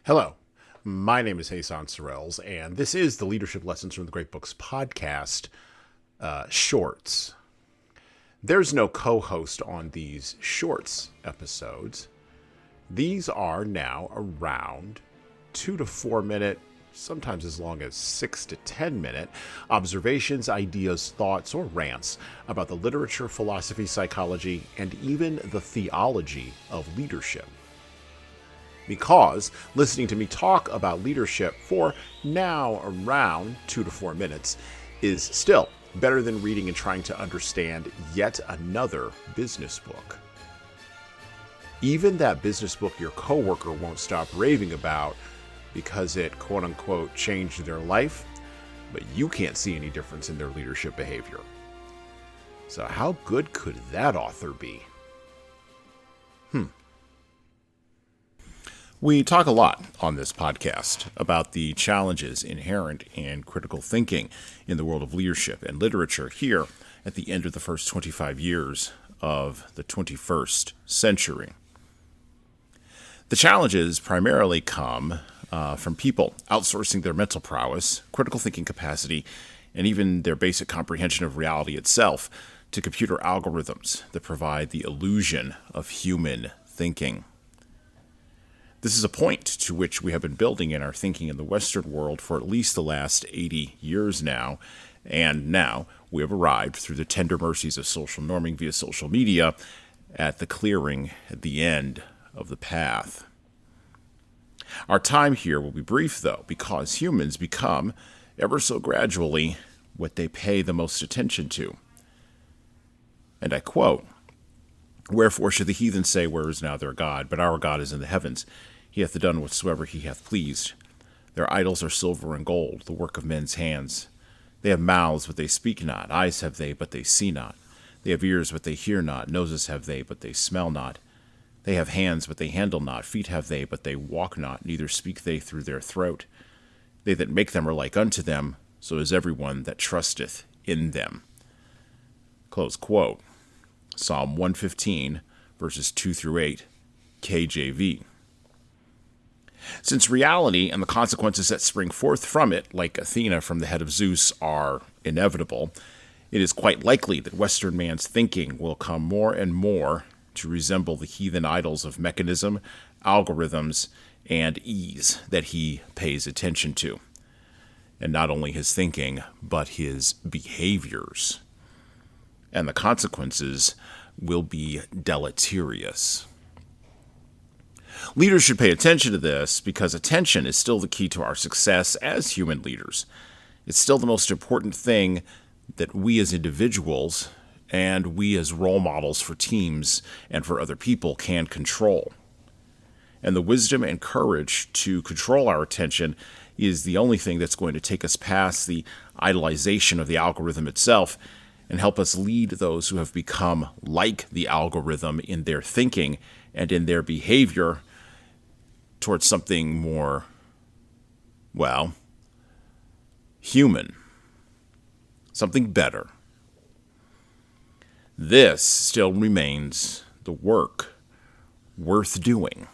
Hello, my name is Hassan Sorrells, and this is the Leadership Lessons from the Great Books podcast shorts. There's no co-host on these shorts episodes. These are now around 2 to 4 minute, sometimes as long as 6 to 10 minute observations, ideas, thoughts, or rants about the literature, philosophy, psychology, and even the theology of leadership. Because listening to me talk about leadership for now around 2 to 4 minutes is still better than reading and trying to understand yet another business book. Even that business book your coworker won't stop raving about because it quote-unquote changed their life, but you can't see any difference in their leadership behavior. So how good could that author be? We talk a lot on this podcast about the challenges inherent in critical thinking in the world of leadership and literature here at the end of the first 25 years of the 21st century. The challenges primarily come from people outsourcing their mental prowess, critical thinking capacity, and even their basic comprehension of reality itself to computer algorithms that provide the illusion of human thinking. This is a point to which we have been building in our thinking in the Western world for at least the last 80 years now, and now we have arrived through the tender mercies of social norming via social media at the clearing at the end of the path. Our time here will be brief, though, because humans become, ever so gradually, what they pay the most attention to. And I quote, "Wherefore should the heathen say, Where is now their God? But our God is in the heavens. He hath done whatsoever he hath pleased. Their idols are silver and gold, the work of men's hands. They have mouths, but they speak not. Eyes have they, but they see not. They have ears, but they hear not. Noses have they, but they smell not. They have hands, but they handle not. Feet have they, but they walk not. Neither speak they through their throat. They that make them are like unto them, so is every one that trusteth in them." Close quote. Psalm 115, verses 2 through 8, KJV. Since reality and the consequences that spring forth from it, like Athena from the head of Zeus, are inevitable, it is quite likely that Western man's thinking will come more and more to resemble the heathen idols of mechanism, algorithms, and ease that he pays attention to. And not only his thinking, but his behaviors. And the consequences will be deleterious. Leaders should pay attention to this because attention is still the key to our success as human leaders. It's still the most important thing that we as individuals and we as role models for teams and for other people can control. And the wisdom and courage to control our attention is the only thing that's going to take us past the idolization of the algorithm itself and help us lead those who have become like the algorithm in their thinking and in their behavior towards something more, human. Something better. This still remains the work worth doing.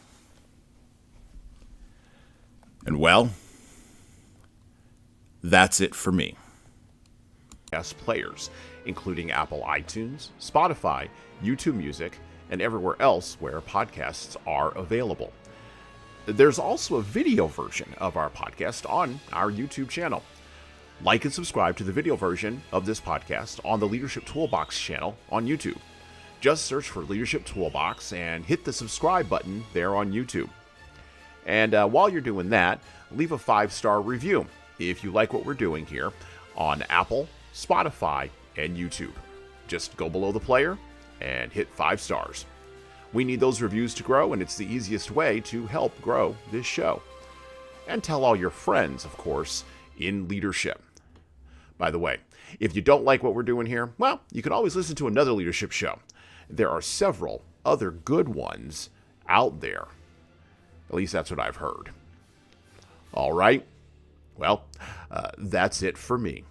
And that's it for me. As players, including Apple iTunes, Spotify, YouTube Music, and everywhere else where podcasts are available. There's also a video version of our podcast on our YouTube channel. Like and subscribe to the video version of this podcast on the Leadership Toolbox channel on YouTube. Just search for Leadership Toolbox and hit the subscribe button there on YouTube. And while you're doing that, leave a 5-star review if you like what we're doing here on Apple, Spotify, and YouTube. Just go below the player and hit 5 stars. We need those reviews to grow, and it's the easiest way to help grow this show. And tell all your friends, of course, in leadership. By the way, if you don't like what we're doing here, you can always listen to another leadership show. There are several other good ones out there. At least that's what I've heard. All right. That's it for me.